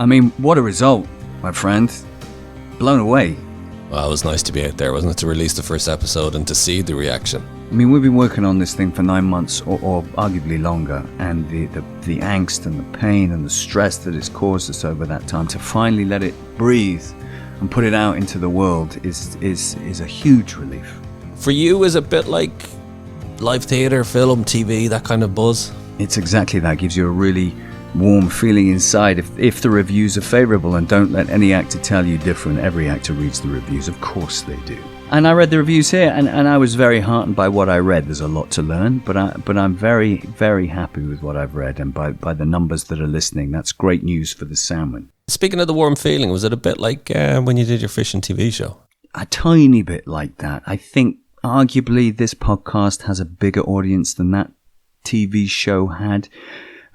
I mean, what a result, my friend. Blown away. Well, it was nice to be out there, wasn't it, to release the first episode and to see the reaction. I mean, we've been working on this thing for 9 months or arguably longer, and the angst and the pain and the stress that it's caused us over that time, to finally let it breathe and put it out into the world is a huge relief. For you, is it a bit like live theatre, film, TV, that kind of buzz? It's exactly that. It gives you a really warm feeling inside if the reviews are favourable, and don't let any actor tell you different. Every actor reads the reviews, of course they do. And I read the reviews here, and I was very heartened by what I read. There's a lot to learn, but I'm very, very happy with what I've read, and by the numbers that are listening. That's great news for the salmon. Speaking of the warm feeling, was it a bit like when you did your fishing TV show? A tiny bit like that. I think arguably this podcast has a bigger audience than that TV show had.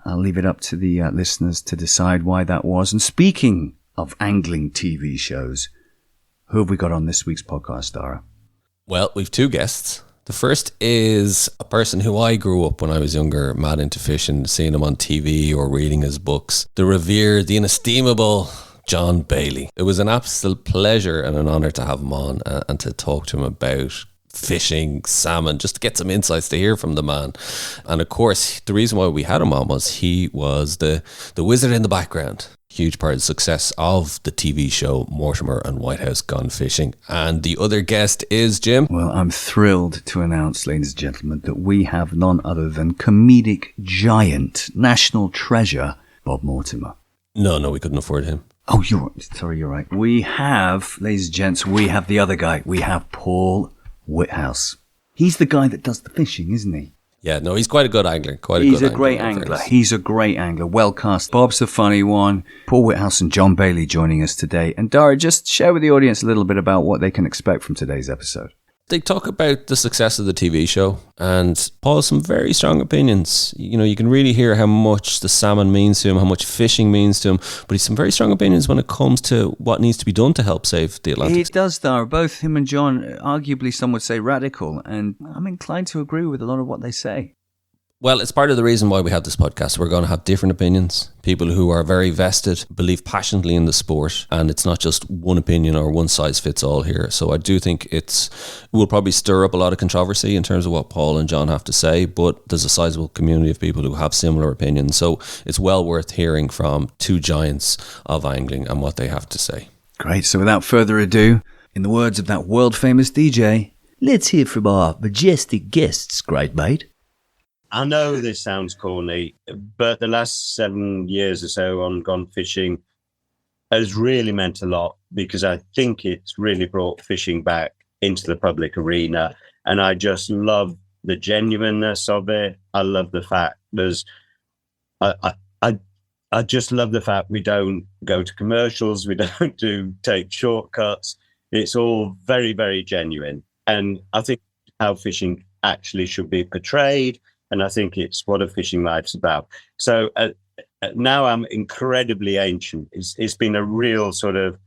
I'll leave it up to the listeners to decide why that was. And speaking of angling TV shows, who have we got on this week's podcast, Daire? Well, we've two guests. The first is a person who I grew up when I was younger, mad into fishing, seeing him on TV or reading his books. The revered, the inestimable John Bailey. It was an absolute pleasure and an honour to have him on and to talk to him about fishing, salmon, just to get some insights, to hear from the man. And of course, the reason why we had him on was he was the wizard in the background. Huge part of the success of the TV show Mortimer and Whitehouse Gone Fishing. And the other guest is Jim. Well, I'm thrilled to announce, ladies and gentlemen, that we have none other than comedic giant, national treasure, Bob Mortimer. No, we couldn't afford him. Oh, you're right. We have, ladies and gents, we have the other guy. We have Paul Whitehouse. He's the guy that does the fishing, isn't he? Yeah, no, he's quite a good angler. He's a great angler. He's a great angler. Well cast. Bob's the funny one. Paul Whitehouse and John Bailey joining us today. And Daire, just share with the audience a little bit about what they can expect from today's episode. They talk about the success of the TV show, and Paul has some very strong opinions. You know, you can really hear how much the salmon means to him, how much fishing means to him, but he's some very strong opinions when it comes to what needs to be done to help save the Atlantic. He does, though. Both him and John, arguably some would say radical, and I'm inclined to agree with a lot of what they say. Well, it's part of the reason why we have this podcast. We're going to have different opinions, people who are very vested, believe passionately in the sport, and it's not just one opinion or one size fits all here. So I do think it will probably stir up a lot of controversy in terms of what Paul and John have to say, but there's a sizable community of people who have similar opinions. So it's well worth hearing from two giants of angling and what they have to say. Great. So without further ado, in the words of that world-famous DJ, let's hear from our majestic guests, great mate. I know this sounds corny, but the last 7 years or so on Gone Fishing has really meant a lot, because I think it's really brought fishing back into the public arena. And I just love the genuineness of it. I love the fact I just love the fact we don't go to commercials. We don't take shortcuts. It's all very, very genuine. And I think how fishing actually should be portrayed. And I think it's what a fishing life's about. So now I'm incredibly ancient. It's been a real sort of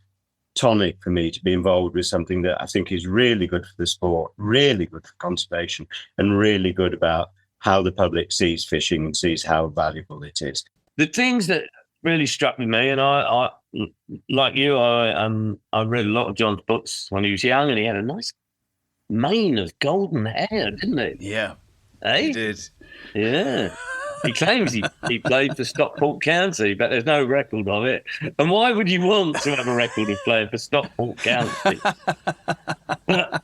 tonic for me to be involved with something that I think is really good for the sport, really good for conservation, and really good about how the public sees fishing and sees how valuable it is. The things that really struck with me, and I like you, I read a lot of John's books when he was young, and he had a nice mane of golden hair, didn't he? Yeah. Hey? He did. Yeah. He claims he played for Stockport County, but there's no record of it. And why would you want to have a record of playing for Stockport County? But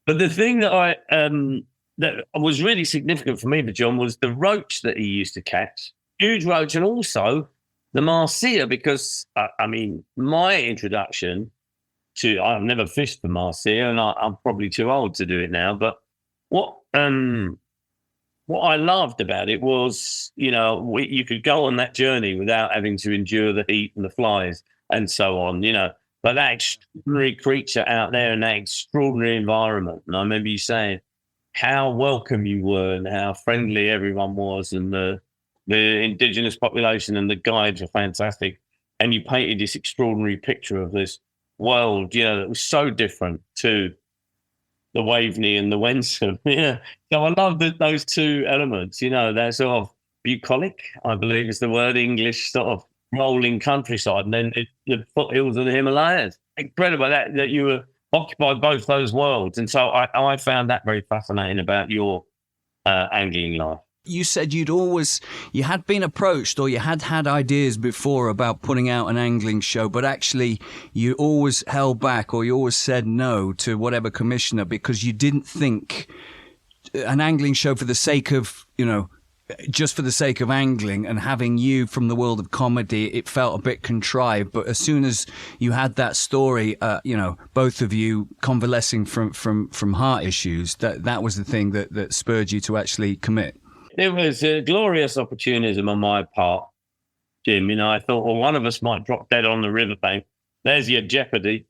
the thing that was really significant for me, for John, was the roach that he used to catch. Huge roach, and also the marcia, because, I mean, my introduction to, I've never fished for marcia, and I'm probably too old to do it now, but what I loved about it was, you know, you could go on that journey without having to endure the heat and the flies and so on, you know. But that extraordinary creature out there in that extraordinary environment. And I remember you saying how welcome you were and how friendly everyone was, and the indigenous population and the guides were fantastic. And you painted this extraordinary picture of this world, you know, that was so different to the Waveney and the Wensum. Yeah. So I love those two elements, you know, they're sort of bucolic, I believe is the word, English sort of rolling countryside, and then the foothills of the Himalayas. Incredible that you were occupied both those worlds. And so I found that very fascinating about your angling life. You said you had been approached or you had ideas before about putting out an angling show, but actually you always held back or you always said no to whatever commissioner because you didn't think an angling show for the sake of, just for the sake of angling and having you from the world of comedy, it felt a bit contrived. But as soon as you had that story, both of you convalescing from heart issues, that was the thing that spurred you to actually commit. It was a glorious opportunism on my part, Jim. I thought, well, one of us might drop dead on the riverbank. There's your jeopardy.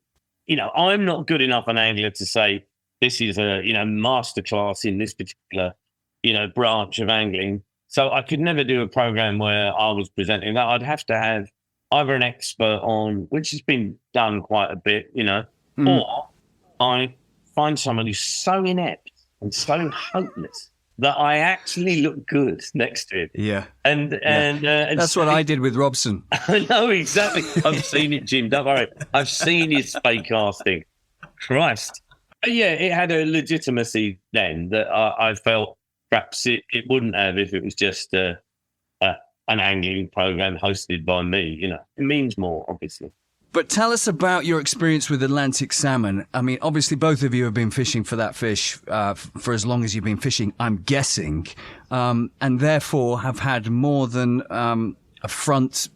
I'm not good enough an angler to say this is a, masterclass in this particular, branch of angling. So I could never do a program where I was presenting that. I'd have to have either an expert on, which has been done quite a bit, or I find someone who's so inept and so hopeless that I actually look good next to it. Yeah. And that's what I did with Robson. I know, exactly. I've seen it, Jim. Don't worry. I've seen his spade casting. Christ. Yeah, it had a legitimacy then that I felt perhaps it wouldn't have if it was just an angling program hosted by me. It means more, obviously. But tell us about your experience with Atlantic salmon. I mean, obviously, both of you have been fishing for that fish for as long as you've been fishing, I'm guessing, and therefore have had more than a front,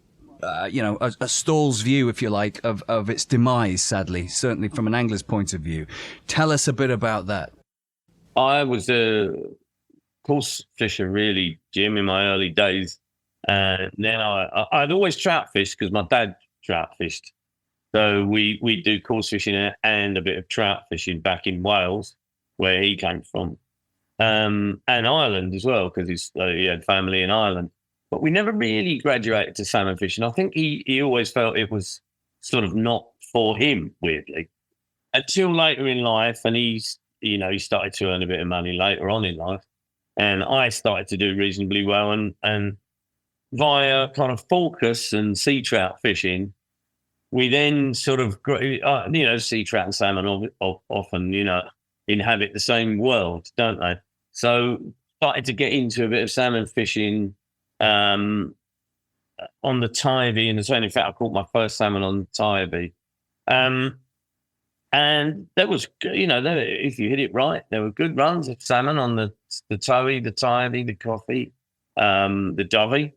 a stall's view, if you like, of its demise, sadly, certainly from an angler's point of view. Tell us a bit about that. I was a course fisher, really, Jim, in my early days. And then I'd always trout fished because my dad trout fished. So we do course fishing and a bit of trout fishing back in Wales, where he came from, and Ireland as well, because he had family in Ireland. But we never really graduated to salmon fishing. I think he always felt it was sort of not for him, weirdly, until later in life. And he started to earn a bit of money later on in life, and I started to do reasonably well. And via kind of focus and sea trout fishing, we then sort of, sea trout and salmon often, inhabit the same world, don't they? So started to get into a bit of salmon fishing on the Tybee and the Twain. In fact, I caught my first salmon on the Tybee. And that was, if you hit it right, there were good runs of salmon on the Towey, the Tybee, the Coffee, the Dovey,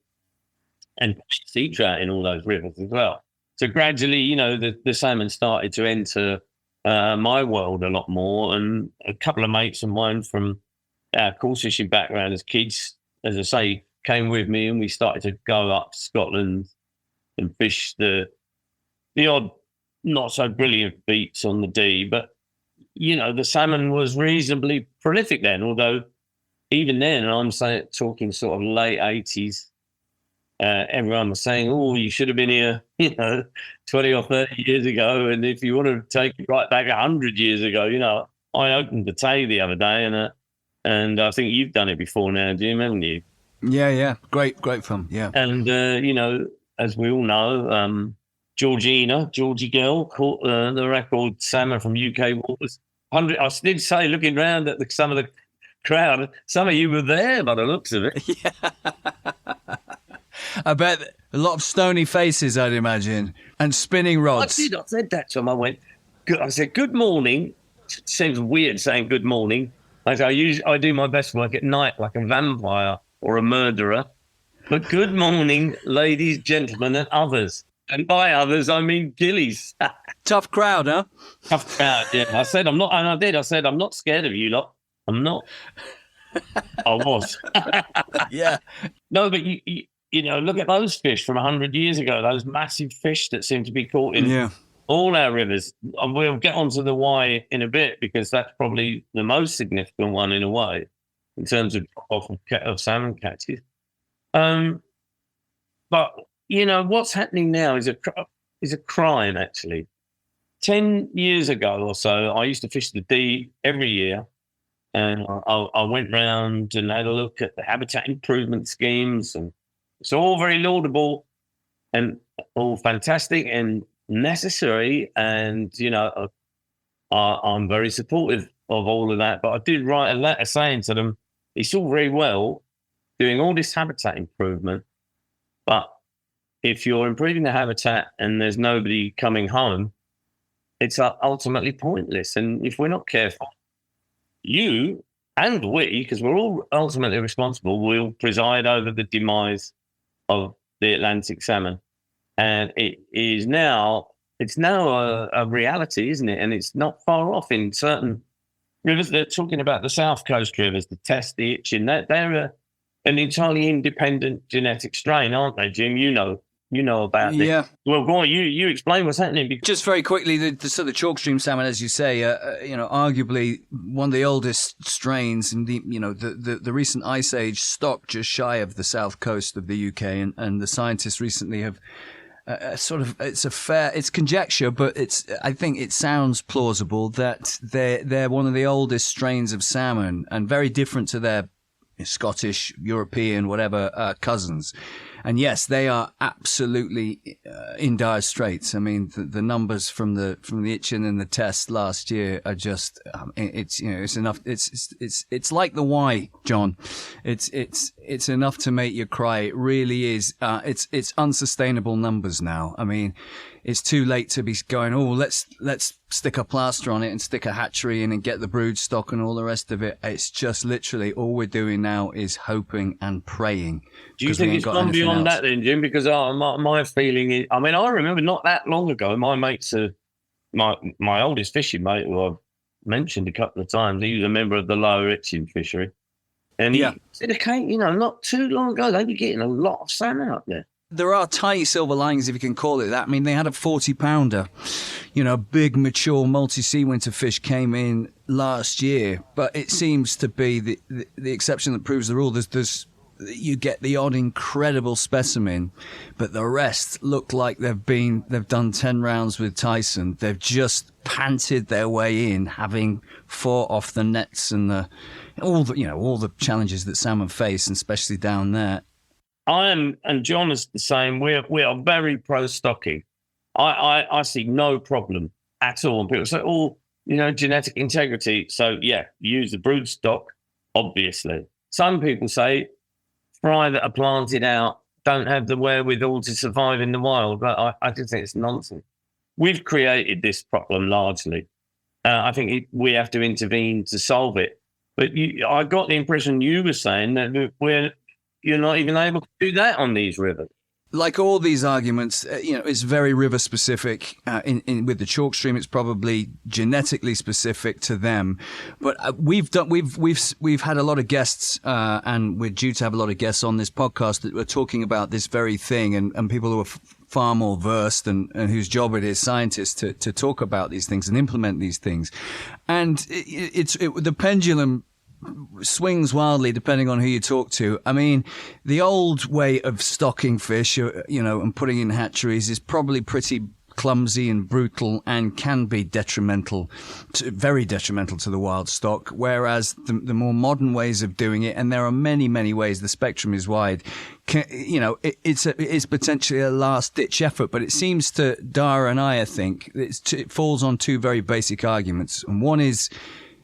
and sea trout in all those rivers as well. So gradually, the salmon started to enter my world a lot more. And a couple of mates of mine from our course fishing background as kids, as I say, came with me, and we started to go up to Scotland and fish the odd not so brilliant beats on the D. But, the salmon was reasonably prolific then, although even then, I'm talking sort of late 80s, everyone was saying, oh, you should have been here, 20 or 30 years ago. And if you want to take it right back 100 years ago, I opened the Tay the other day, and I think you've done it before now, Jim, haven't you? Yeah. Great fun, yeah. And, as we all know, Georgie girl, caught the record salmon from UK waters. I did say, looking around at some of the crowd, some of you were there by the looks of it. Yeah. I bet a lot of stony faces, I'd imagine, and spinning rods. I said that to him. I said, good morning. It seems weird saying good morning. I do my best work at night like a vampire or a murderer. But good morning, ladies, gentlemen, and others. And by others, I mean gillies. Tough crowd, huh? Tough crowd, yeah. I said, I'm not, and I did. I said, I'm not scared of you lot. I'm not. I was. Yeah. No, but look at those fish from 100 years ago, those massive fish that seem to be caught in all our rivers. And we'll get onto the why in a bit, because that's probably the most significant one in a way in terms of salmon catches. But, what's happening now is a crime, actually. 10 years ago or so, I used to fish the D every year. And I went round and had a look at the habitat improvement schemes, and it's all very laudable. and all fantastic and necessary. And, I'm very supportive of all of that. But I did write a letter saying to them, it's all very well doing all this habitat improvement, but if you're improving the habitat and there's nobody coming home, it's ultimately pointless. And if we're not careful, you and we, because we're all ultimately responsible, will preside over the demise of the Atlantic salmon. And it's now a reality, isn't it? And it's not far off in certain rivers. They're talking about the South Coast rivers, the Test, the Itchen. They're an entirely independent genetic strain, aren't they, Jim? You know about this. Yeah. Well, go on. You explain what's happening. Because Just very quickly, the sort of chalk stream salmon, as you say, arguably one of the oldest strains, and the recent ice age stock just shy of the south coast of the UK, and the scientists recently have it's conjecture, but I think it sounds plausible that they're one of the oldest strains of salmon, and very different to their Scottish, European, whatever cousins. And yes, they are absolutely in dire straits. I mean, the numbers from the Itchen and the Test last year are just it's enough. It's like the Y, John. It's enough to make you cry. It really is. It's unsustainable numbers now. I mean, it's too late to be going, let's stick a plaster on it and stick a hatchery in and get the brood stock and all the rest of it. It's just literally all we're doing now is hoping and praying. Do you think it's gone beyond that then, Jim? Because my feeling is, I mean, I remember not that long ago, my mates, my oldest fishing mate, who I've mentioned a couple of times, he was a member of the Lower Itchen fishery. And he said, okay, not too long ago, they were getting a lot of salmon up there. There are tiny silver linings, if you can call it that. I mean, they had a 40-pounder, big, mature, multi-sea winter fish came in last year. But it seems to be the exception that proves the rule. You get the odd incredible specimen, but the rest look like they've done 10 rounds with Tyson. They've just panted their way in, having fought off the nets and all the challenges that salmon face, and especially down there. I am, and John is the same. We are very pro-stocking. I see no problem at all. And people say, genetic integrity. So, yeah, use the brood stock, obviously. Some people say fry that are planted out don't have the wherewithal to survive in the wild. But I just think it's nonsense. We've created this problem largely. I think we have to intervene to solve it. But I got the impression you were saying that you're not even able to do that on these rivers. Like all these arguments, it's very river specific. With the chalk stream, it's probably genetically specific to them. But we've had a lot of guests, and we're due to have a lot of guests on this podcast that were talking about this very thing, and people who are far more versed and whose job it is, scientists, to talk about these things and implement these things. And the pendulum swings wildly depending on who you talk to. I mean, the old way of stocking fish, and putting in hatcheries is probably pretty clumsy and brutal and can be very detrimental to the wild stock. Whereas the more modern ways of doing it, and there are many, many ways, the spectrum is wide, it's potentially a last ditch effort. But it seems to Daire and I think it falls on two very basic arguments. And one is,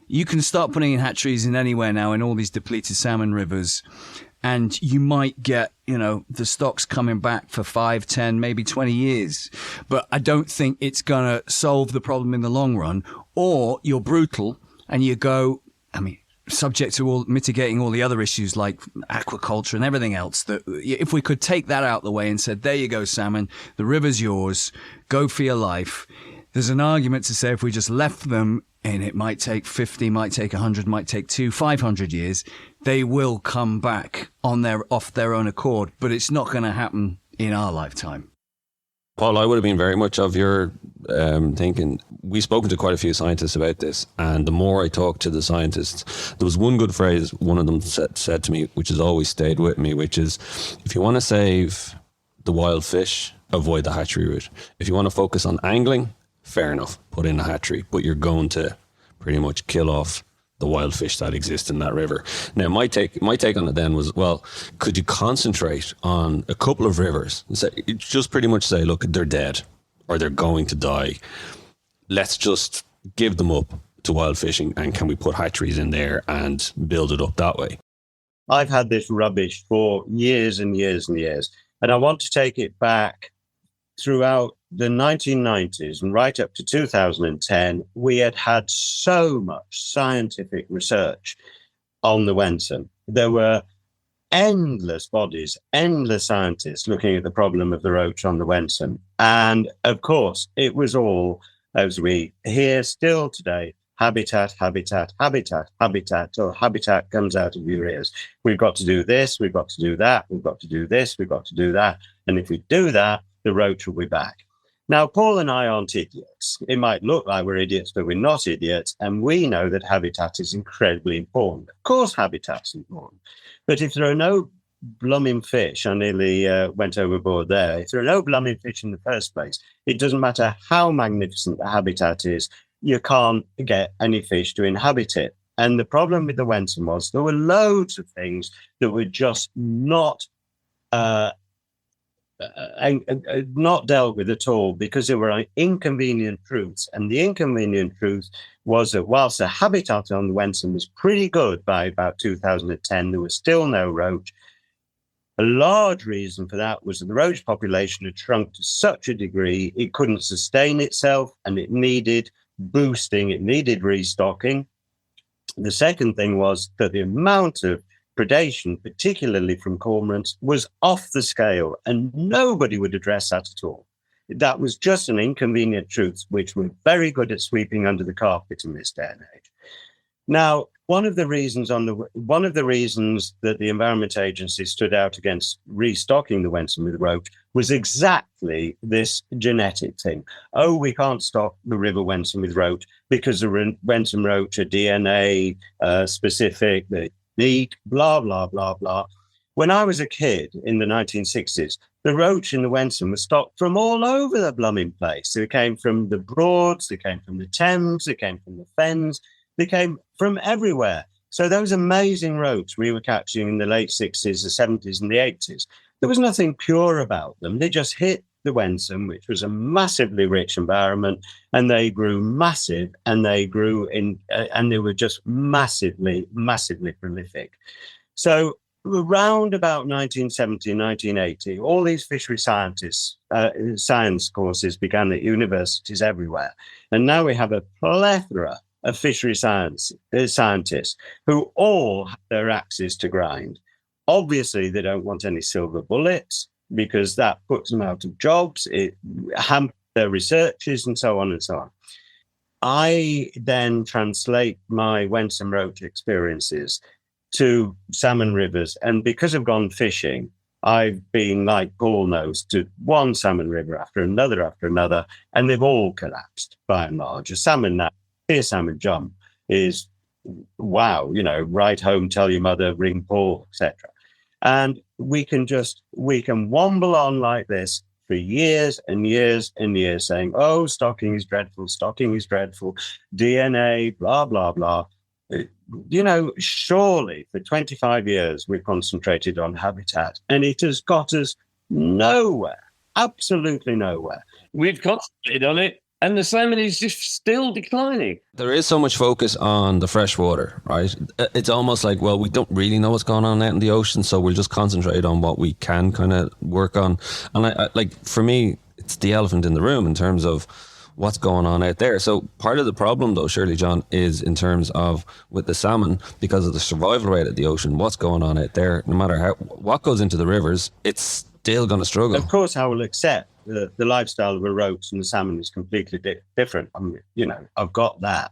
you can start putting in hatcheries in anywhere now in all these depleted salmon rivers, and you might get, the stocks coming back for 5, 10, maybe 20 years. But I don't think it's going to solve the problem in the long run. Or you're brutal and you go, subject to mitigating all the other issues like aquaculture and everything else, that if we could take that out of the way and said, there you go, salmon, the river's yours, go for your life. There's an argument to say if we just left them, and it might take 50, might take 100, might take 500 years, they will come back off their own accord. But it's not going to happen in our lifetime. Paul, I would have been very much of your thinking. We've spoken to quite a few scientists about this, and the more I talked to the scientists, there was one good phrase one of them said to me, which has always stayed with me, which is, if you want to save the wild fish, avoid the hatchery route. If you want to focus on angling, fair enough, put in a hatchery, but you're going to pretty much kill off the wild fish that exist in that river. Now, my take on it then was, well, could you concentrate on a couple of rivers and say, just pretty much say, look, they're dead or they're going to die. Let's just give them up to wild fishing, and can we put hatcheries in there and build it up that way? I've had this rubbish for years and years and years, and I want to take it back throughout the 1990s and right up to 2010. We had so much scientific research on the Wensum. There were endless bodies, endless scientists looking at the problem of the roach on the Wensum. And of course, it was all, as we hear still today, habitat, habitat, habitat, habitat, or habitat comes out of your ears. We've got to do this, we've got to do that, we've got to do this, we've got to do that. And if we do that, the roach will be back. Now, Paul and I aren't idiots. It might look like we're idiots, but we're not idiots. And we know that habitat is incredibly important. Of course, habitat's important. But if there are no blooming fish, I nearly went overboard there. If there are no blooming fish in the first place, it doesn't matter how magnificent the habitat is, you can't get any fish to inhabit it. And the problem with the Wensum was there were loads of things that were just not dealt with at all, because there were inconvenient truths. And the inconvenient truth was that whilst the habitat on the Wensum was pretty good by about 2010, there was still no roach. A large reason for that was that the roach population had shrunk to such a degree it couldn't sustain itself, and it needed boosting, it needed restocking. The second thing was that the amount of predation, particularly from cormorants, was off the scale, and nobody would address that at all. That was just an inconvenient truth, which we're very good at sweeping under the carpet in this day and age. Now, one of the reasons that the Environment Agency stood out against restocking the Wensum with roach was exactly this genetic thing. Oh, we can't stock the river Wensum with roach because the Wensum roach are DNA specific, they need blah, blah, blah, blah. When I was a kid in the 1960s, the roach in the Wensum was stocked from all over the blooming place. They came from the Broads, they came from the Thames, they came from the Fens, they came from everywhere. So those amazing roach we were catching in the late 60s, the 70s and the 80s, there was nothing pure about them. They just hit the Wensum, which was a massively rich environment, and they grew massive, and they grew in, and they were just massively, massively prolific. So around about 1970, 1980, all these fishery science courses began at universities everywhere. And now we have a plethora of fishery scientists who all have their axes to grind. Obviously, they don't want any silver bullets, because that puts them out of jobs, it hampers their researches, and so on and so on. I then translate my Wensum roach experiences to salmon rivers, and because of Gone Fishing, I've been, like Paul knows, to one salmon river after another, and they've all collapsed by and large. A salmon now, here salmon jump is, wow, write home, tell your mother, ring Paul, etc. And we can womble on like this for years and years and years, saying, oh, stocking is dreadful, DNA, blah, blah, blah. Surely for 25 years we've concentrated on habitat, and it has got us nowhere, absolutely nowhere. We've concentrated on it, and the salmon is just still declining. There is so much focus on the freshwater, right? It's almost like, well, we don't really know what's going on out in the ocean, so we'll just concentrate on what we can kind of work on. And I for me, it's the elephant in the room in terms of what's going on out there. So part of the problem, though, surely, John, is in terms of with the salmon, because of the survival rate of the ocean, what's going on out there, no matter what goes into the rivers, it's still going to struggle. Of course, I will accept the lifestyle of a roach and the salmon is completely different. I've got that.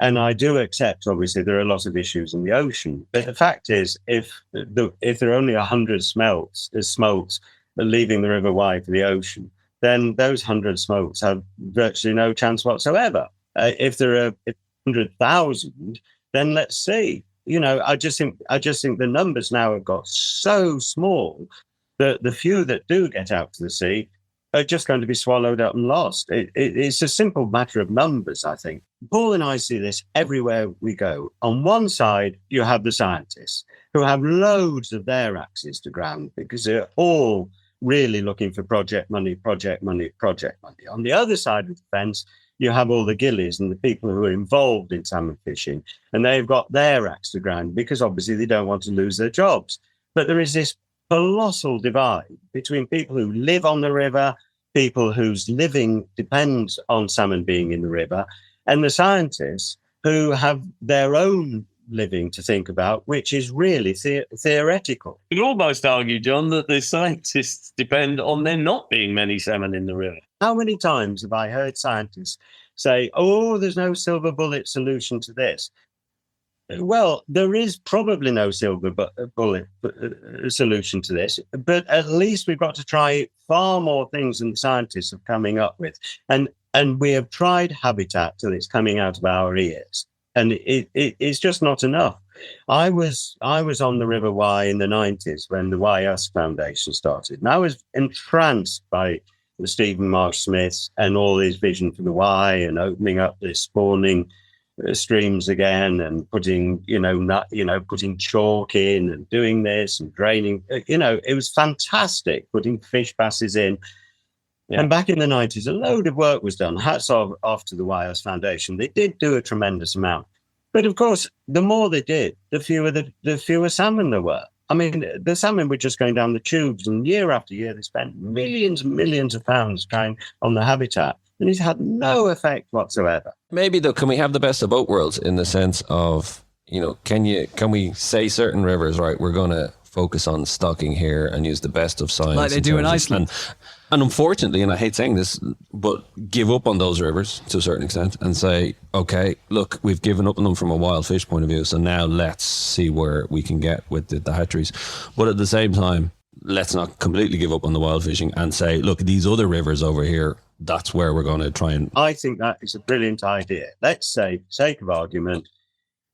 And I do accept, obviously, there are lots of issues in the ocean. But the fact is, if there are only 100 smolts leaving the River Wye for the ocean, then those 100 smolts have virtually no chance whatsoever. If there are 100,000, then let's see. I just think the numbers now have got so small that the few that do get out to the sea are just going to be swallowed up and lost. It's a simple matter of numbers, I think. Paul and I see this everywhere we go. On one side, you have the scientists who have loads of their axes to grind because they're all really looking for project money, project money, project money. On the other side of the fence, you have all the gillies and the people who are involved in salmon fishing, and they've got their axe to grind because obviously they don't want to lose their jobs. But there is this colossal divide between people who live on the river, people whose living depends on salmon being in the river, and the scientists who have their own living to think about, which is really theoretical. You could almost argue, John, that the scientists depend on there not being many salmon in the river. How many times have I heard scientists say, oh, there's no silver bullet solution to this? Well, there is probably no silver bullet solution to this, but at least we've got to try far more things than the scientists are coming up with. And we have tried habitat till it's coming out of our ears. And it's just not enough. I was on the River Wye in the 90s when the Whitehouse Foundation started, and I was entranced by the Stephen Marsh Smiths and all his vision for the Wye and opening up the spawning streams again and putting chalk in and doing this and draining. It was fantastic putting fish passes in. Yeah. And back in the 90s, a load of work was done. Hats off to the Whitehouse Foundation. They did do a tremendous amount. But of course, the more they did, the fewer salmon there were. I mean, the salmon were just going down the tubes, and year after year, they spent millions and millions of pounds trying on the habitat, and it had no effect whatsoever. Maybe, though, can we have the best of both worlds in the sense of, can we say certain rivers, right, we're going to focus on stocking here and use the best of science. Like they do in Iceland. And unfortunately, and I hate saying this, but give up on those rivers to a certain extent and say, okay, look, we've given up on them from a wild fish point of view, so now let's see where we can get with the hatcheries. But at the same time, let's not completely give up on the wild fishing and say, look, these other rivers over here, that's where we're going to try and... I think that is a brilliant idea. Let's say, for sake of argument,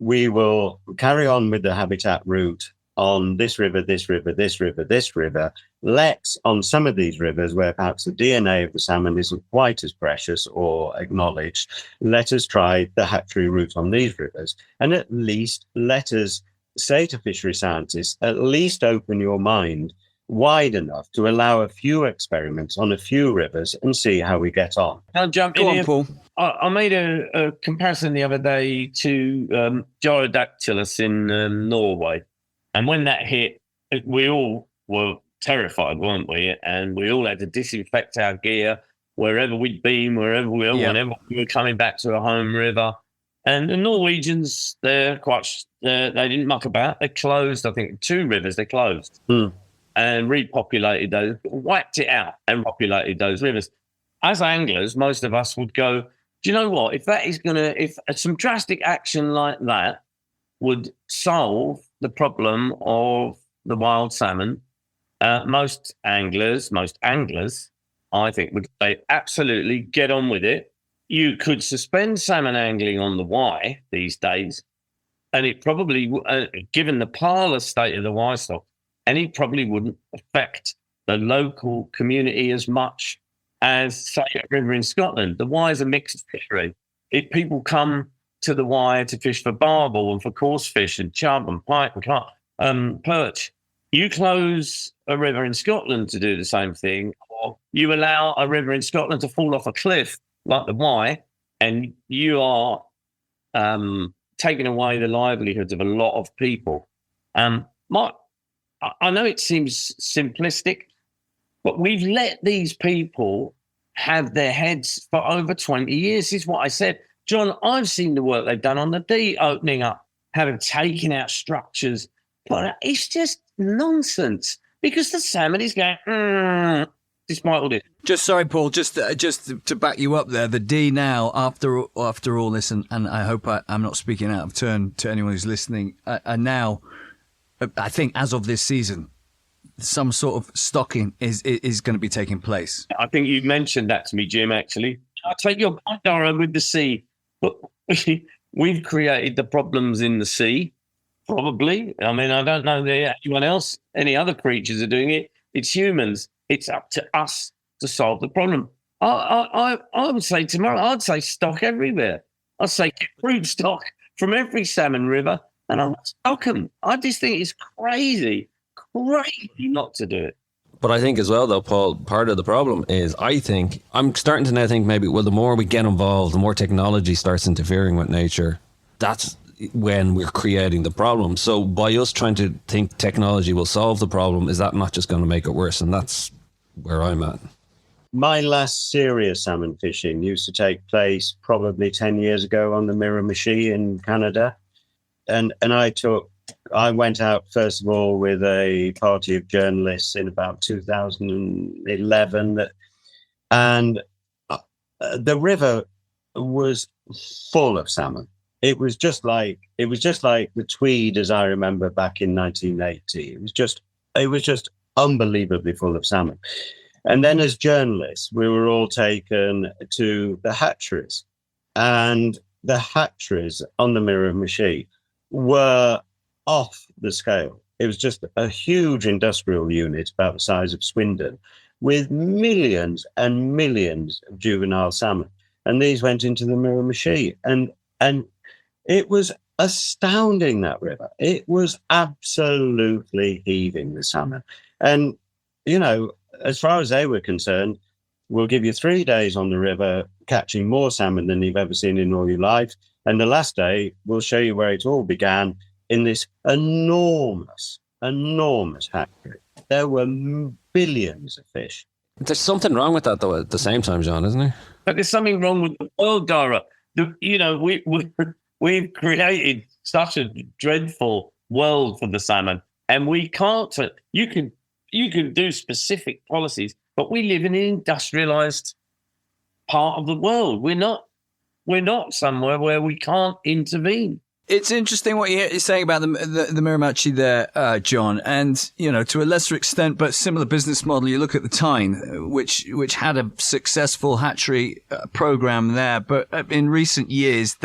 we will carry on with the habitat route on this river, this river, this river, this river. Let's, on some of these rivers where perhaps the DNA of the salmon isn't quite as precious or acknowledged, let us try the hatchery route on these rivers. And at least let us say to fishery scientists, at least open your mind wide enough to allow a few experiments on a few rivers and see how we get on. I'll jump in here. Paul. I made a comparison the other day to Gyrodactylus in Norway. And when that hit, we all were terrified, weren't we? And we all had to disinfect our gear wherever we'd been, whenever we were coming back to a home river. And the Norwegians, they didn't muck about. They closed, I think, 2 rivers they closed and repopulated those, wiped it out and populated those rivers. As anglers, most of us would go, do you know what? If some drastic action like that would solve the problem of the wild salmon, most anglers, I think, would say absolutely get on with it. You could suspend salmon angling on the Wye these days, and it probably, given the parlous state of the Wye stock, and it probably wouldn't affect the local community as much as, say, a river in Scotland. The Wye is a mixed fishery. People come to the Wye to fish for barbel and for coarse fish and chub and pike and perch. You close a river in Scotland to do the same thing, or you allow a river in Scotland to fall off a cliff like the Wye, and you are taking away the livelihoods of a lot of people. I know it seems simplistic, but we've let these people have their heads for over 20 years. This is what I said. John, I've seen the work they've done on the D opening up, having taken out structures, but it's just nonsense because the salmon is going, despite all this. Just sorry, Paul, just to back you up there, the D now, after all this, and I hope I'm not speaking out of turn to anyone who's listening, are now, I think as of this season, some sort of stocking is going to be taking place. I think you mentioned that to me, Jim, actually. I take your point, Daire, with the sea. But we've created the problems in the sea, probably. I mean, I don't know anyone else, any other creatures are doing it. It's humans. It's up to us to solve the problem. I would say tomorrow, I'd say stock everywhere. I'd say get crude stock from every salmon river and I'll stock them. I just think it's crazy not to do it. But I think as well, though, Paul, part of the problem is I'm starting to now think maybe, well, the more we get involved, the more technology starts interfering with nature. That's when we're creating the problem. So by us trying to think technology will solve the problem, is that not just going to make it worse? And that's where I'm at. My last serious salmon fishing used to take place probably 10 years ago on the Miramichi in Canada. And I went out, first of all, with a party of journalists in about 2011. And the river was full of salmon. It was just like the Tweed, as I remember back in 1980. It was just unbelievably full of salmon. And then as journalists, we were all taken to the hatcheries. And the hatcheries on the Miramichi were off the scale. It was just a huge industrial unit about the size of Swindon with millions and millions of juvenile salmon. And these went into the Miramichi. And it was astounding, that river. It was absolutely heaving with salmon. And, you know, as far as they were concerned, we'll give you 3 days on the river catching more salmon than you've ever seen in all your life. And the last day, we'll show you where it all began in this enormous hatchery. There were billions of fish. There's something wrong with that, though, at the same time, John, isn't there? But there's something wrong with the world, Daire. We've created such a dreadful world for the salmon, and we can't. You can do specific policies, but we live in an industrialized part of the world. We're not somewhere where we can't intervene. It's interesting what you're saying about the Miramichi there, John, and, you know, to a lesser extent, but similar business model. You look at the Tyne, which had a successful hatchery program there, but in recent years,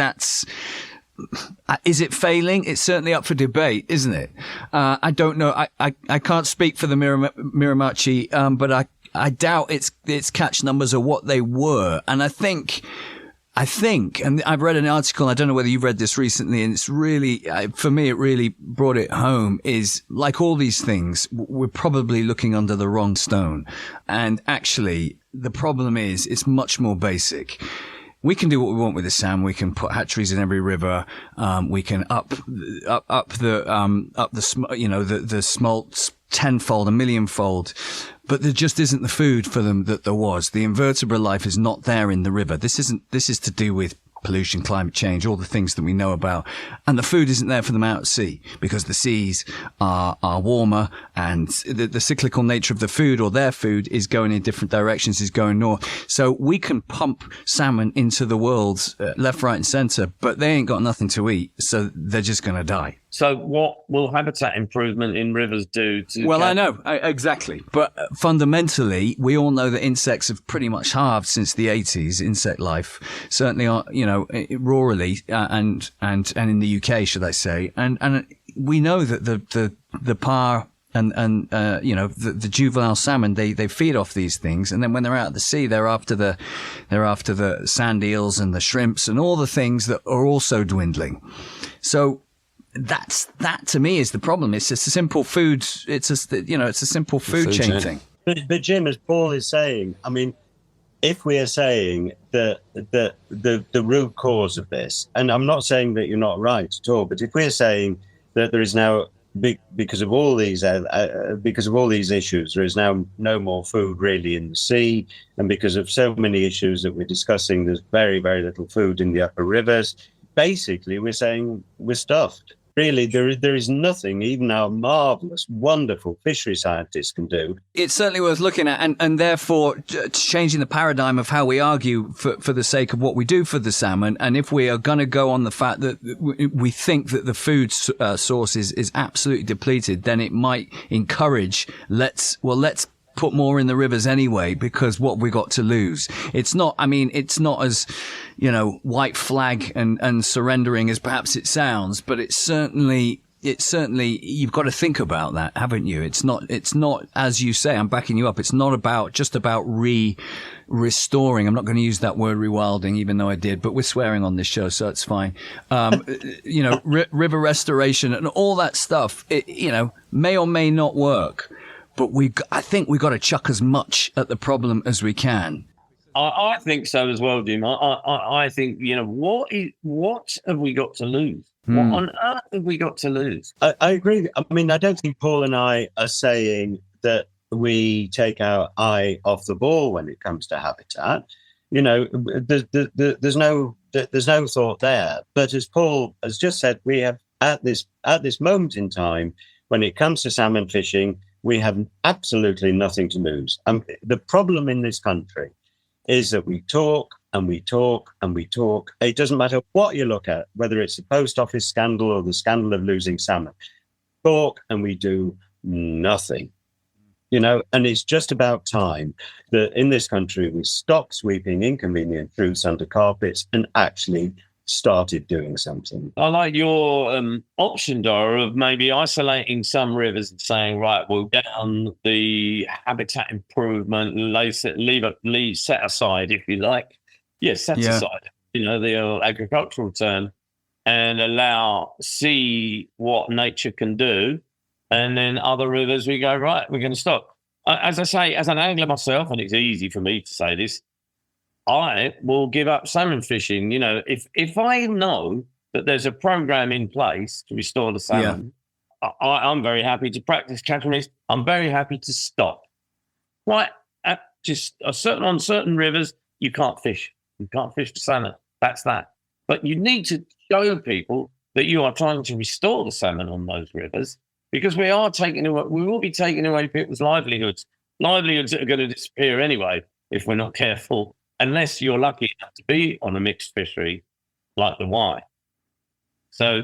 is it failing? It's certainly up for debate, isn't it? I don't know. I can't speak for the Miramichi, but I doubt its catch numbers are what they were, and I think, and I've read an article, I don't know whether you've read this recently, and it's really, for me, it really brought it home, is like all these things, we're probably looking under the wrong stone. And actually, the problem is, it's much more basic. We can do what we want with the salmon. We can put hatcheries in every river. We can up the smolts tenfold, a millionfold. But there just isn't the food for them that there was. The invertebrate life is not there in the river. This is to do with pollution, climate change, all the things that we know about. And the food isn't there for them out at sea because the seas are warmer, and the cyclical nature of the food, or their food, is going in different directions, is going north. So we can pump salmon into the world left, right and centre, but they ain't got nothing to eat. So they're just going to die. So what will habitat improvement in rivers do to... Well, I know, exactly. But fundamentally, we all know that insects have pretty much halved since the 80s, insect life. Certainly, rurally and in the UK, should I say. And we know that the par and the juvenile salmon, they feed off these things. And then when they're out at the sea, they're after the sand eels and the shrimps and all the things that are also dwindling. So that to me is the problem. It's just a simple food. It's a simple food chain thing. But Jim, as Paul is saying, I mean, if we are saying that the root cause of this, and I'm not saying that you're not right at all, but if we're saying that there is now, because of all these issues, there is now no more food really in the sea, and because of so many issues that we're discussing, there's very, very little food in the upper rivers. Basically, we're saying we're stuffed. Really, there is nothing even our marvellous, wonderful fishery scientists can do. It's certainly worth looking at, and therefore changing the paradigm of how we argue for the sake of what we do for the salmon. And if we are going to go on the fact that we think that the food source is absolutely depleted, then it might encourage, let's put more in the rivers anyway, because what we got to lose. It's not as, white flag and surrendering as perhaps it sounds, but it's certainly it's certainly, you've got to think about that, haven't you? It's not, as you say, I'm backing you up. It's not just about restoring. I'm not going to use that word rewilding, even though I did, but we're swearing on this show, so it's fine. River restoration and all that stuff, may or may not work, but I think we've got to chuck as much at the problem as we can. I think so as well, Jim. I think, what have we got to lose? What on earth have we got to lose? I agree. I mean, I don't think Paul and I are saying that we take our eye off the ball when it comes to habitat. There's no thought there. But as Paul has just said, we have at this moment in time, when it comes to salmon fishing, we have absolutely nothing to lose. The problem in this country is that we talk and we talk and we talk. It doesn't matter what you look at, whether it's the post office scandal or the scandal of losing salmon. Talk and we do nothing. And it's just about time that in this country we stop sweeping inconvenient truths under carpets and actually started doing something. I like your option, Daire, of maybe isolating some rivers and saying, right, we'll down the habitat improvement, set aside, if you like. Yes, set aside, the agricultural term, and see what nature can do. And then other rivers, we go, right, we're going to stop. As I say, as an angler myself, and it's easy for me to say this, I will give up salmon fishing. If I know that there's a program in place to restore the salmon, I'm very happy to practice catch and release. I'm very happy to stop. Right, on certain rivers, you can't fish. You can't fish the salmon. That's that. But you need to show people that you are trying to restore the salmon on those rivers, because we will be taking away people's livelihoods that are going to disappear anyway if we're not careful. Unless you're lucky enough to be on a mixed fishery like the Y. So,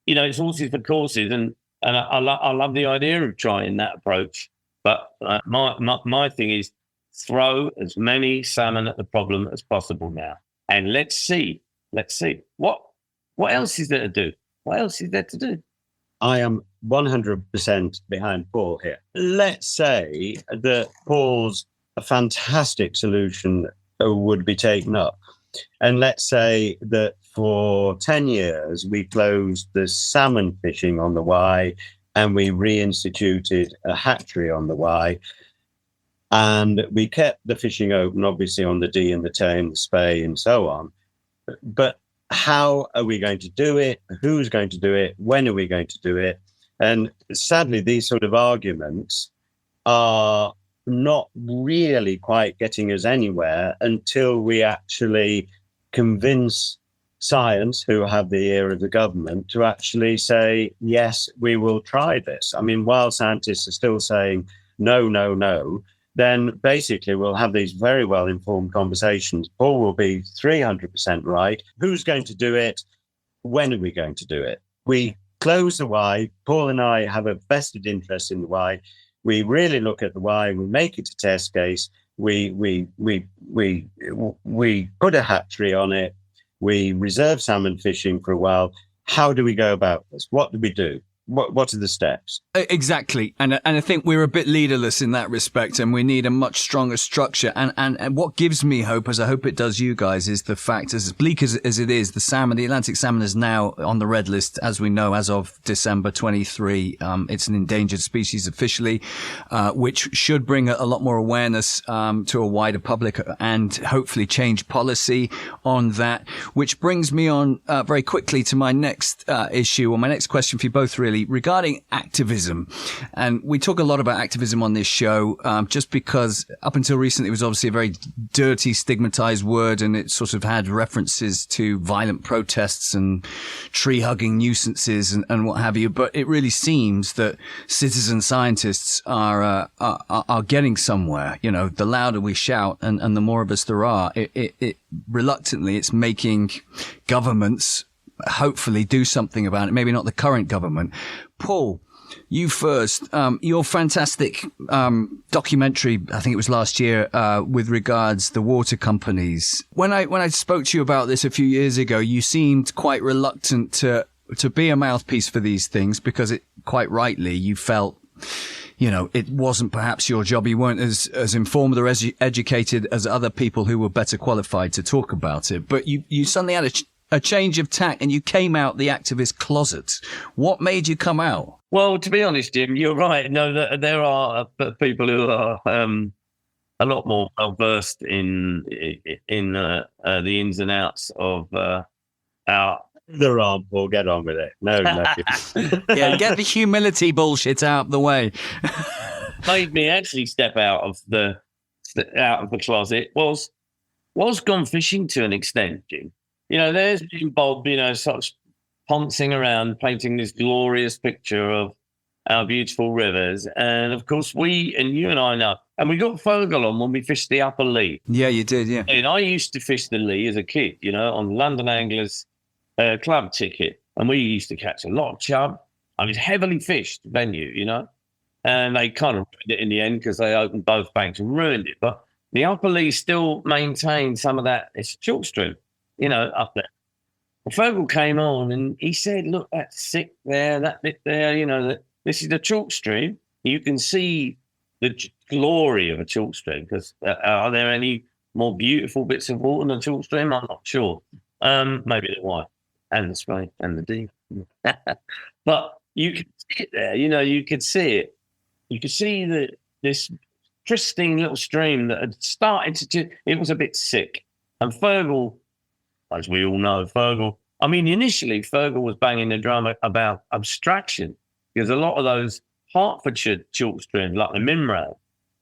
it's horses for courses, and I love the idea of trying that approach. But my thing is throw as many salmon at the problem as possible now, and let's see what else is there to do. What else is there to do? I am 100% behind Paul here. Let's say that Paul's a fantastic solution would be taken up. And let's say that for 10 years, we closed the salmon fishing on the Y and we reinstituted a hatchery on the Y. And we kept the fishing open, obviously, on the D and the Tay and the Spey and so on. But how are we going to do it? Who's going to do it? When are we going to do it? And sadly, these sort of arguments are not really quite getting us anywhere until we actually convince science, who have the ear of the government, to actually say, yes, we will try this. I mean, while scientists are still saying no, then basically we'll have these very well-informed conversations. Paul will be 300% right. Who's going to do it? When are we going to do it? We close the Y. Paul and I have a vested interest in the Y. We really look at the Y. We make it a test case. We put a hatchery on it. We reserve salmon fishing for a while. How do we go about this? What do we do? What are the steps? Exactly. And I think we're a bit leaderless in that respect, and we need a much stronger structure. And what gives me hope, as I hope it does you guys, is the fact, as bleak as it is, the Atlantic salmon is now on the red list, as we know, as of December 23. It's an endangered species officially, which should bring a lot more awareness to a wider public and hopefully change policy on that, which brings me on very quickly to my next issue, or my next question for you both, really, regarding activism. And we talk a lot about activism on this show, just because up until recently it was obviously a very dirty, stigmatized word, and it sort of had references to violent protests and tree-hugging nuisances and what have you. But it really seems that citizen scientists are getting somewhere. You know, the louder we shout and the more of us there are, it reluctantly, it's making governments hopefully do something about it. Maybe not the current government. Paul, you first. Your fantastic documentary, I think it was last year, with regards the water companies. When I spoke to you about this a few years ago, you seemed quite reluctant to to be a mouthpiece for these things, because it, quite rightly, you felt, you know, it wasn't perhaps your job. You weren't as informed or as educated as other people who were better qualified to talk about it. But you suddenly had a change of tack and you came out the activist closet. What made you come out? Well, to be honest, Jim, you're right. No, there are people who are a lot more well versed in the ins and outs of our. There aren't, Paul. Get on with it. No. Yeah, get the humility bullshit out the way. Made me actually step out of the closet was gone fishing to an extent, Jim. You know, there's been Bob, you know, sort of poncing around, painting this glorious picture of our beautiful rivers. And of course, you and I know, and we got Fogel on when we fished the Upper Lee. Yeah, you did, yeah. And I used to fish the Lee as a kid, you know, on London Anglers club ticket. And we used to catch a lot of chub. I mean, heavily fished venue, you know, and they kind of ruined it in the end because they opened both banks and ruined it. But the Upper Lee still maintained some of that. It's chalk stream, you know, up there. Well, Fogel came on and he said, look, that's sick there, that bit there, you know, this is the chalk stream. You can see the glory of a chalk stream, because are there any more beautiful bits of water than a chalk stream? I'm not sure. Maybe the White and the Spray and the D. But you could see it there, you know, you could see it. You could see this pristine little stream that had started to, it was a bit sick. And Fogel, as we all know, initially Fogel was banging the drum about abstraction, because a lot of those Hertfordshire chalk streams, like the Mimrad,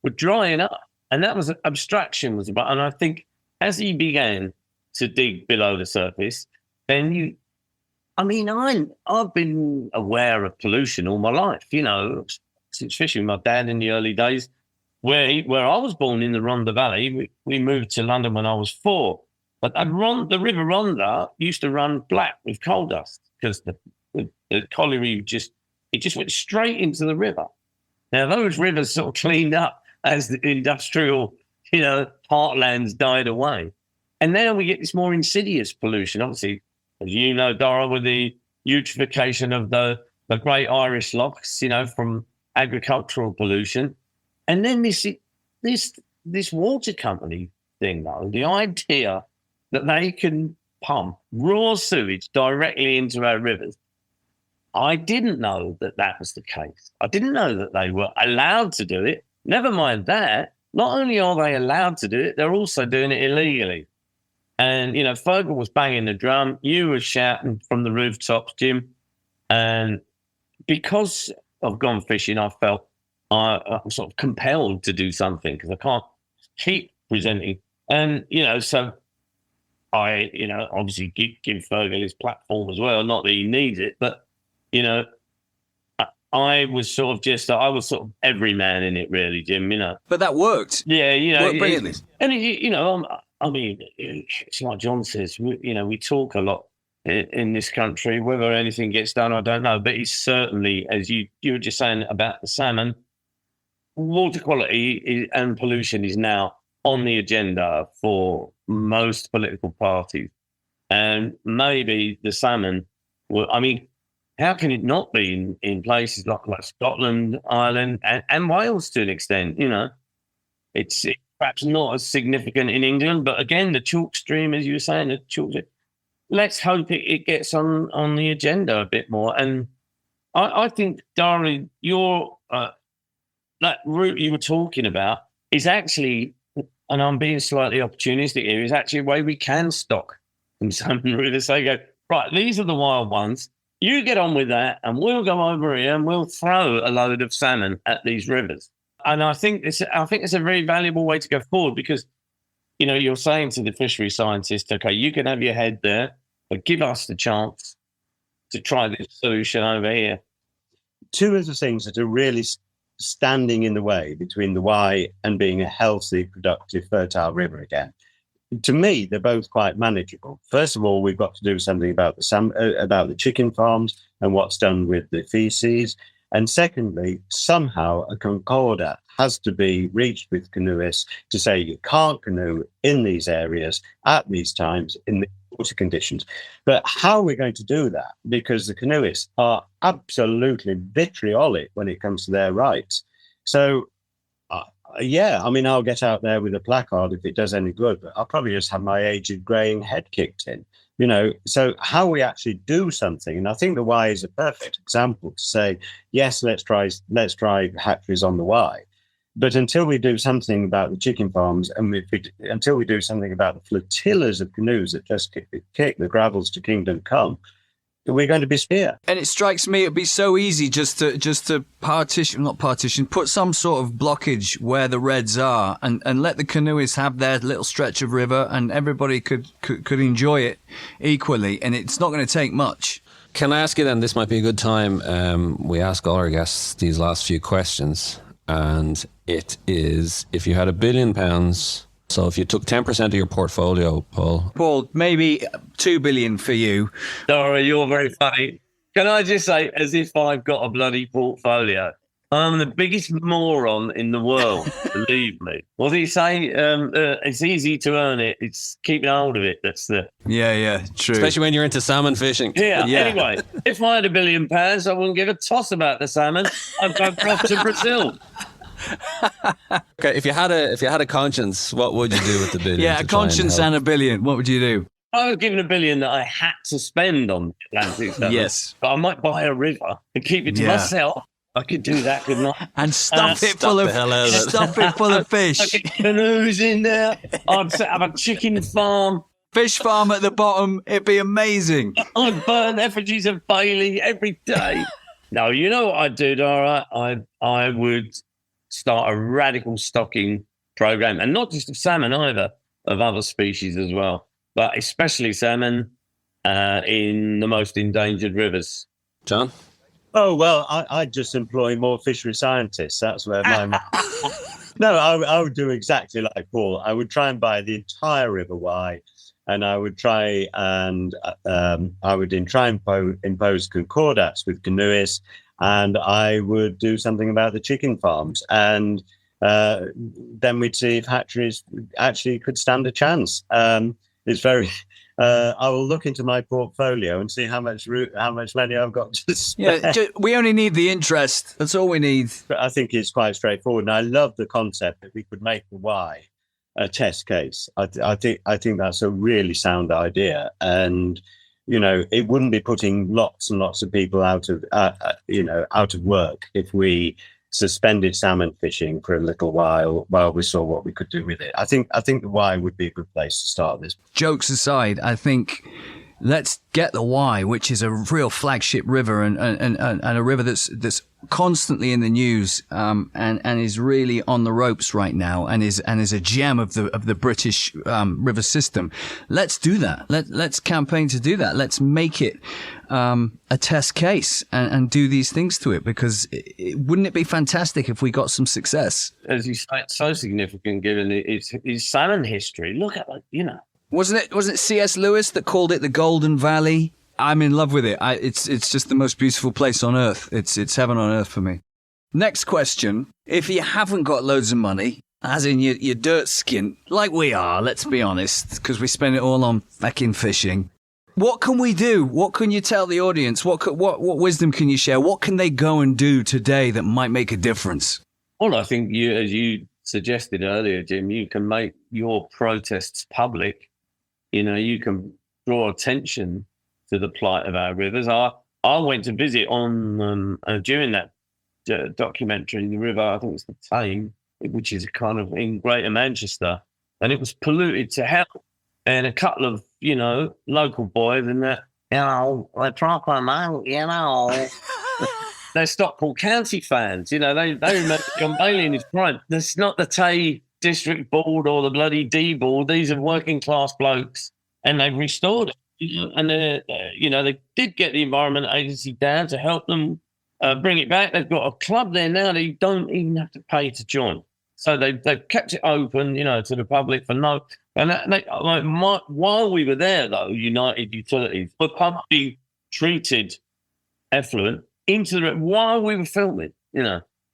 were drying up. And that was abstraction was about. And I think as he began to dig below the surface, then I've been aware of pollution all my life, you know, since fishing with my dad in the early days, where I was born in the Rhondda Valley. We moved to London when I was 4. But the River Rhondda used to run black with coal dust, because the colliery just went straight into the river. Now, those rivers sort of cleaned up as the industrial, you know, heartlands died away. And now we get this more insidious pollution. Obviously, as you know, Dara, with the eutrophication of the Great Irish Lochs, you know, from agricultural pollution. And then this water company thing, though, the idea that they can pump raw sewage directly into our rivers. I didn't know that was the case. I didn't know that they were allowed to do it. Never mind that. Not only are they allowed to do it, they're also doing it illegally. And, you know, Fogel was banging the drum. You were shouting from the rooftops, Jim. And because I've gone fishing, I felt I'm sort of compelled to do something, because I can't keep presenting. And, you know, so I, you know, obviously give Fogel his platform as well. Not that he needs it, but, you know, I was sort of every man in it, really, Jim, you know. But that worked. Yeah, you know. Worked brilliantly. And, you know, I mean, it's like John says, we talk a lot in this country. Whether anything gets done, I don't know. But it's certainly, as you were just saying about the salmon, water quality and pollution is now on the agenda for most political parties. And maybe the salmon, how can it not be in places like Scotland, Ireland, and Wales to an extent? You know, it's perhaps not as significant in England, but again, the chalk stream, as you were saying, the chalk stream, let's hope it gets on the agenda a bit more. And I think, Darren, that route you were talking about is actually, and I'm being slightly opportunistic here, is actually a way we can stock some salmon rivers. They go, right, these are the wild ones. You get on with that, and we'll go over here and we'll throw a load of salmon at these rivers. And I think it's a very valuable way to go forward, because, you know, you're saying to the fishery scientist, okay, you can have your head there, but give us the chance to try this solution over here. Two of the things that are really standing in the way between the Wye and being a healthy, productive, fertile river again, to me, they're both quite manageable. First of all, we've got to do something about the chicken farms and what's done with the feces. And secondly, somehow a concordat has to be reached with canoeists to say you can't canoe in these areas at these times in the water conditions. But how are we going to do that? Because the canoeists are absolutely vitriolic when it comes to their rights. So, yeah, I mean, I'll get out there with a placard if it does any good, but I'll probably just have my aged greying head kicked in. So how we actually do something, and I think the Wye is a perfect example to say, yes, let's try hatcheries on the Wye. But until we do something about the chicken farms, and until we do something about the flotillas of canoes that just kick the gravels to kingdom come, we're going to be spear. And it strikes me it'd be so easy just to put some sort of blockage where the reds are, and let the canoeists have their little stretch of river, and everybody could enjoy it equally. And it's not going to take much. Can I ask you then? This might be a good time. We ask all our guests these last few questions, and it is: if you had £1 billion. So if you took 10% of your portfolio, Paul, maybe 2 billion for you. Dara, you're very funny. Can I just say, as if I've got a bloody portfolio, I'm the biggest moron in the world, believe me. What did he say? It's easy to earn it. It's keeping hold of it. That's the... Yeah, true. especially when you're into salmon fishing. Yeah, anyway, if I had £1 billion, I wouldn't give a toss about the salmon. I'd go off to Brazil. Okay, if you had a conscience, what would you do with the billion? Yeah, a conscience and $1 billion. What would you do? I was given £1 billion that I had to spend on Atlantic salmon. Yes. But I might buy a river and keep it to myself. I could do that, couldn't I? And stuff it full of fish. I get canoes in there. I'd set up a chicken farm. Fish farm at the bottom. It'd be amazing. I'd burn effigies of Bailey every day. No, you know what I'd do, Dara? I would start a radical stocking program, and not just of salmon either, of other species as well, but especially salmon in the most endangered rivers. John? Oh, well, I'd just employ more fishery scientists. That's where my... No, I would do exactly like Paul. I would try and buy the entire River Wye, and I would try and impose concordats with canoeists, and I would do something about the chicken farms. And then we'd see if hatcheries actually could stand a chance. It's very... I will look into my portfolio and see how much money I've got to spend. Yeah, we only need the interest. That's all we need. I think it's quite straightforward, and I love the concept that we could make the Wye a test case. I think that's a really sound idea, and it wouldn't be putting lots and lots of people out of work if we suspended salmon fishing for a little while we saw what we could do with it. I think the Wye would be a good place to start this. Jokes aside, I think let's get the Wye, which is a real flagship river and a river that's constantly in the news and is really on the ropes right now and is a gem of the British river system. Let's do that. Let's campaign to do that. Let's make it a test case and do these things to it, because wouldn't it be fantastic if we got some success? As you say, it's so significant given its salmon history. Look at Wasn't it C.S. Lewis that called it the Golden Valley? I'm in love with it. It's just the most beautiful place on earth. It's heaven on earth for me. Next question. If you haven't got loads of money, as in your dirt skin, like we are, let's be honest, because we spend it all on fucking fishing, what can we do? What can you tell the audience? What wisdom can you share? What can they go and do today that might make a difference? Well, I think as you suggested earlier, Jim, you can make your protests public. You can draw attention to the plight of our rivers. I went to visit on during that documentary, the river, I think it's the Tame, which is kind of in Greater Manchester, and it was polluted to hell. And a couple of, local boys and that, they're proper, they're Stockport County fans. They remember John Bailey in his prime. That's not the Tay District Board or the bloody D Board. These are working class blokes, and they've restored it. And they did get the Environment Agency down to help them bring it back. They've got a club there now that you don't even have to pay to join. So they've kept it open, to the public for no. And while we were there, though, United Utilities were pumping treated effluent into the while we were filming.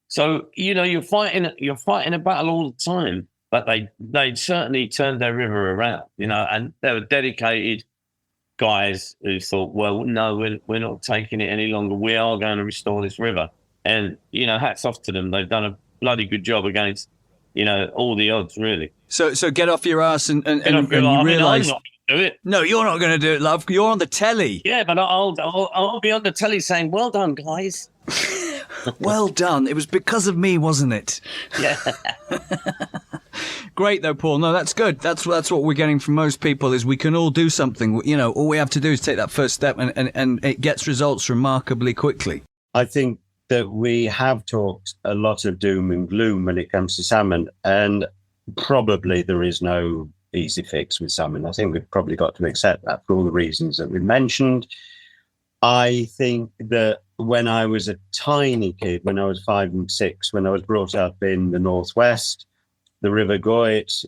So you're fighting a battle all the time. But they certainly turned their river around, and they were dedicated guys who thought, well, no, we're not taking it any longer. We are going to restore this river. And, hats off to them. They've done a bloody good job against, all the odds, really. So get off your ass and you realise... I'm not going to do it. No, you're not going to do it, love. You're on the telly. Yeah, but I'll be on the telly saying, well done, guys. Well done. It was because of me, wasn't it? Yeah. Great, though, Paul. No, that's good. That's what we're getting from most people is we can all do something. All we have to do is take that first step and it gets results remarkably quickly. I think that we have talked a lot of doom and gloom when it comes to salmon, and probably there is no easy fix with salmon. I think we've probably got to accept that for all the reasons that we mentioned. I think that when I was a tiny kid, when I was 5 and 6, when I was brought up in the northwest, the River Goyt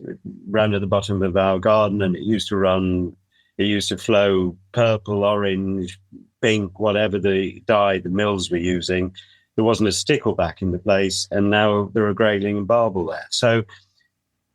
ran at the bottom of our garden, and it used to flow purple, orange, pink, whatever the dye the mills were using. There wasn't a stickleback in the place, and now there are grayling and barbel there. So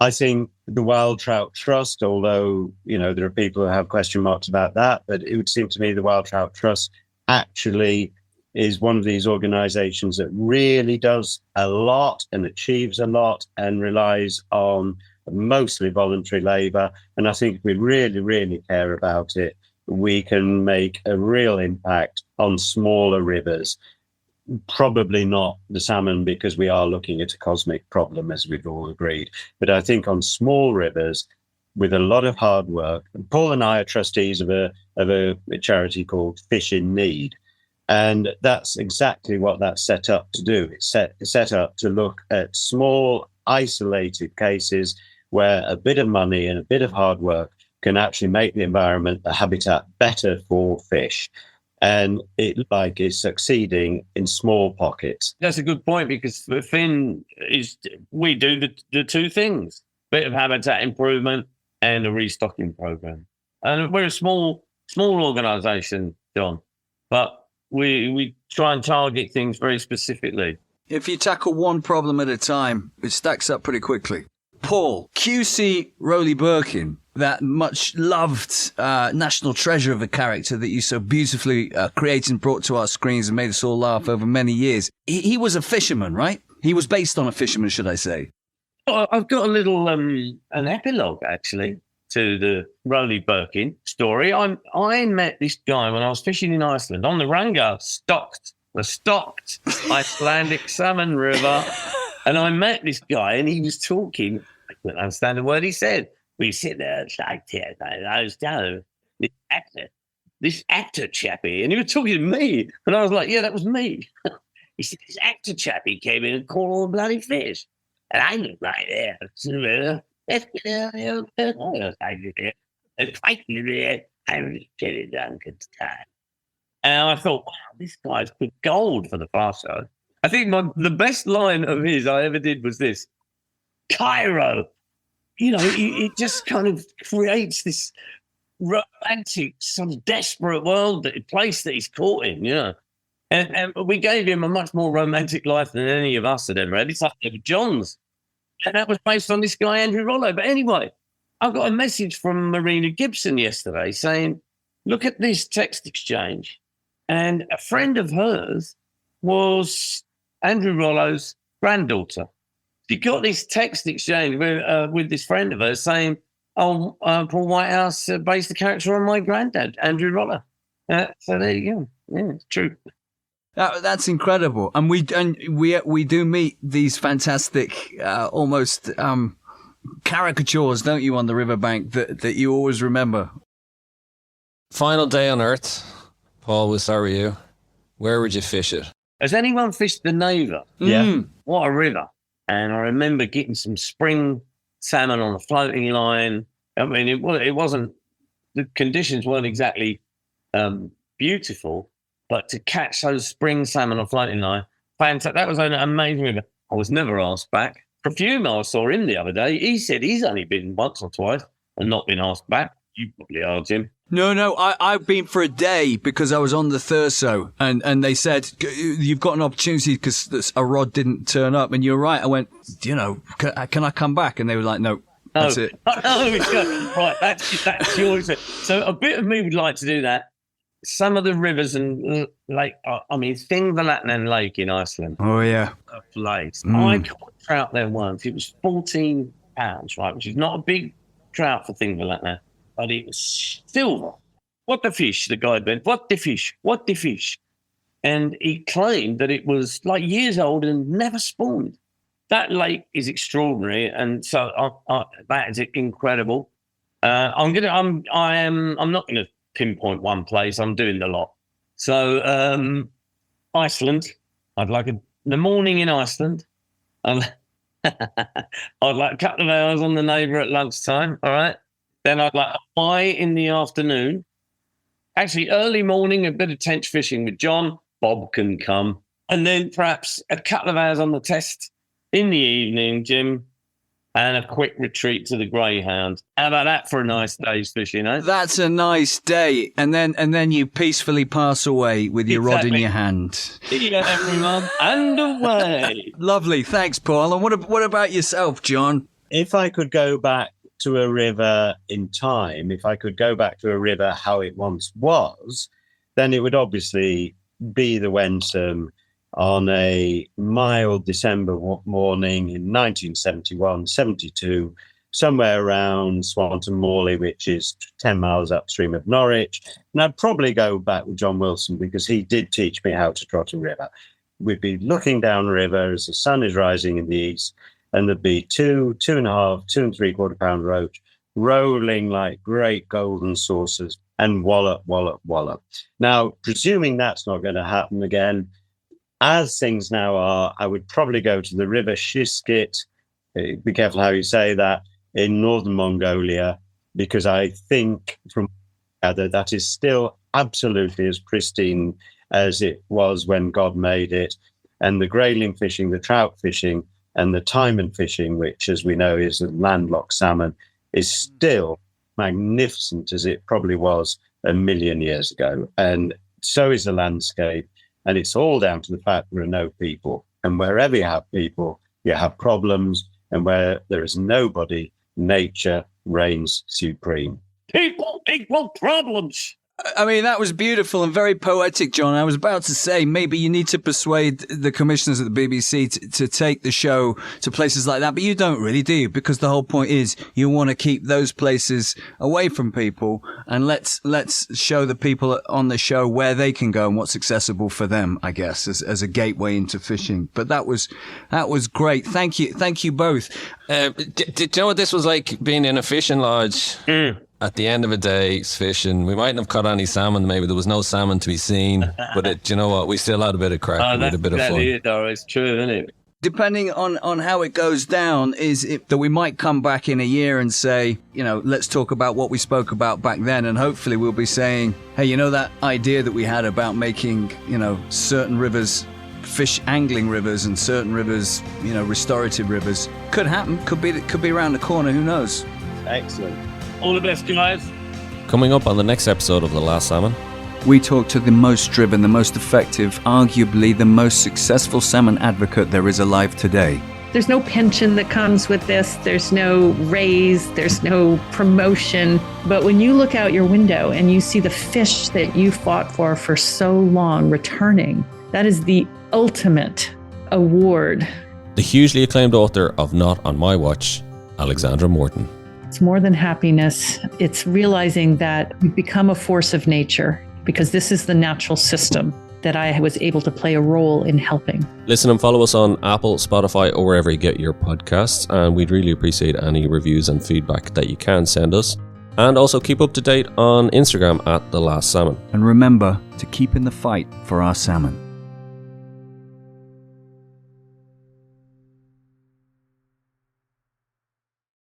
I think the Wild Trout Trust, although, there are people who have question marks about that, but it would seem to me the Wild Trout Trust actually is one of these organizations that really does a lot and achieves a lot and relies on mostly voluntary labor. And I think if we really, really care about it, we can make a real impact on smaller rivers. Probably not the salmon, because we are looking at a cosmic problem, as we've all agreed. But I think on small rivers, with a lot of hard work, Paul and I are trustees of a charity called Fish in Need. And that's exactly what that's set up to do. It's set up to look at small, isolated cases where a bit of money and a bit of hard work can actually make the environment, the habitat, better for fish. And it looks like it's succeeding in small pockets. That's a good point, because the thing is, we do the two things: bit of habitat improvement and a restocking program. And we're a small organisation, John, but we try and target things very specifically. If you tackle one problem at a time, it stacks up pretty quickly. Paul, QC Rowley Birkin, that much loved national treasure of a character that you so beautifully created and brought to our screens and made us all laugh over many years. He was a fisherman, right? He was based on a fisherman, should I say? I've got a little an epilogue, actually, to the Rowley Birkin story. I met this guy when I was fishing in Iceland on the Ranga, the stocked Icelandic salmon river. And I met this guy, and he was talking. I couldn't understand a word he said. We sit there like this actor chappie, and he was talking to me, and I was like, "Yeah, that was me." He said, "This actor chappie came in and caught all the bloody fish," and I looked right there. And I thought, wow, this guy's good gold for the far side. I think the best line of his I ever did was this: Cairo. It just kind of creates this romantic, sort of desperate place that he's caught in, And we gave him a much more romantic life than any of us had ever had. It's like John's. And that was based on this guy, Andrew Rollo. But anyway, I got a message from Marina Gibson yesterday saying, look at this text exchange. And a friend of hers was Andrew Rollo's granddaughter. She got this text exchange with this friend of hers saying, Paul Whitehouse based the character on my granddad, Andrew Rollo. So there you go. Yeah, it's true. That's incredible. And we do meet these fantastic, almost caricatures, don't you, on the riverbank that you always remember. Final day on Earth. Paul, we'll start with you. Where would you fish it? Has anyone fished the Neva? Yeah. What a river. And I remember getting some spring salmon on a floating line. I mean, it wasn't, the conditions weren't exactly beautiful, but to catch those spring salmon on a floating line, fantastic. That was an amazing river. I was never asked back. Perfume, I saw him the other day. He said he's only been once or twice and not been asked back. You probably are, Jim. No, I've been for a day because I was on the Thurso and they said, you've got an opportunity because a rod didn't turn up. And you're right. I went, can I come back? And they were like, no, That's it. Right, that's yours. So a bit of me would like to do that. Some of the rivers and lake, Thingvallatten Lake in Iceland. Oh, yeah. A place. I caught trout there once. It was 14 pounds, right, which is not a big trout for Thingvallatten, but it was silver. What the fish? The guy went, what the fish? What the fish? And he claimed that it was like years old and never spawned. That lake is extraordinary, and so that is incredible. I'm not gonna pinpoint one place. I'm doing a lot. So Iceland. I'd like the morning in Iceland. I'd like a couple of hours on the neighbour at lunchtime. All right. Then I'd like a pie in the afternoon. Actually, early morning, a bit of tench fishing with John. Bob can come. And then perhaps a couple of hours on the test in the evening, Jim, and a quick retreat to the Greyhound. How about that for a nice day's fishing, eh? That's a nice day. And then you peacefully pass away with your rod in your hand. Yeah, everyone. And away. Lovely. Thanks, Paul. And what about yourself, John? If I could go back to a river in time, if I could go back to a river how it once was, then it would obviously be the Wensum on a mild December morning in 1971, 72, somewhere around Swanton Morley, which is 10 miles upstream of Norwich. And I'd probably go back with John Wilson because he did teach me how to trot a river. We'd be looking down the river as the sun is rising in the east, and there'd be 2.5, 2 3/4 pound roach rolling like great golden saucers and wallop, wallop, wallop. Now, presuming that's not going to happen again, as things now are, I would probably go to the River Shiskit, be careful how you say that, in northern Mongolia, because I think from that is still absolutely as pristine as it was when God made it. And the grayling fishing, the trout fishing, and the taimen fishing, which, as we know, is a landlocked salmon, is still magnificent as it probably was a million years ago. And so is the landscape. And it's all down to the fact there are no people. And wherever you have people, you have problems. And where there is nobody, nature reigns supreme. People equal problems. I mean, that was beautiful and very poetic, John. I was about to say maybe you need to persuade the commissioners at the BBC to take the show to places like that, but you don't really, do you? Because the whole point is you want to keep those places away from people, and let's show the people on the show where they can go and what's accessible for them, I guess, as a gateway into fishing. But that was great. Thank you both. Did you know what this was like, being in a fishing lodge? At the end of a day's fishing, we mightn't have caught any salmon. Maybe there was no salmon to be seen, but you know what? We still had a bit of crack. We had a bit of fun. It's true, isn't it? Depending on how it goes down, is it that we might come back in a year and say, let's talk about what we spoke about back then, and hopefully we'll be saying, hey, that idea that we had about making, certain rivers fish angling rivers and certain rivers, restorative rivers could happen. Could be around the corner. Who knows? Excellent. All the best, guys. Coming up on the next episode of The Last Salmon, we talk to the most driven, the most effective, arguably the most successful salmon advocate there is alive today. There's no pension that comes with this. There's no raise. There's no promotion. But when you look out your window and you see the fish that you fought for so long returning, that is the ultimate award. The hugely acclaimed author of Not On My Watch, Alexandra Morton. It's more than happiness. It's realizing that we've become a force of nature, because this is the natural system that I was able to play a role in helping. Listen and follow us on Apple, Spotify, or wherever you get your podcasts. And we'd really appreciate any reviews and feedback that you can send us. And also keep up to date on Instagram at The Last Salmon. And remember to keep in the fight for our salmon.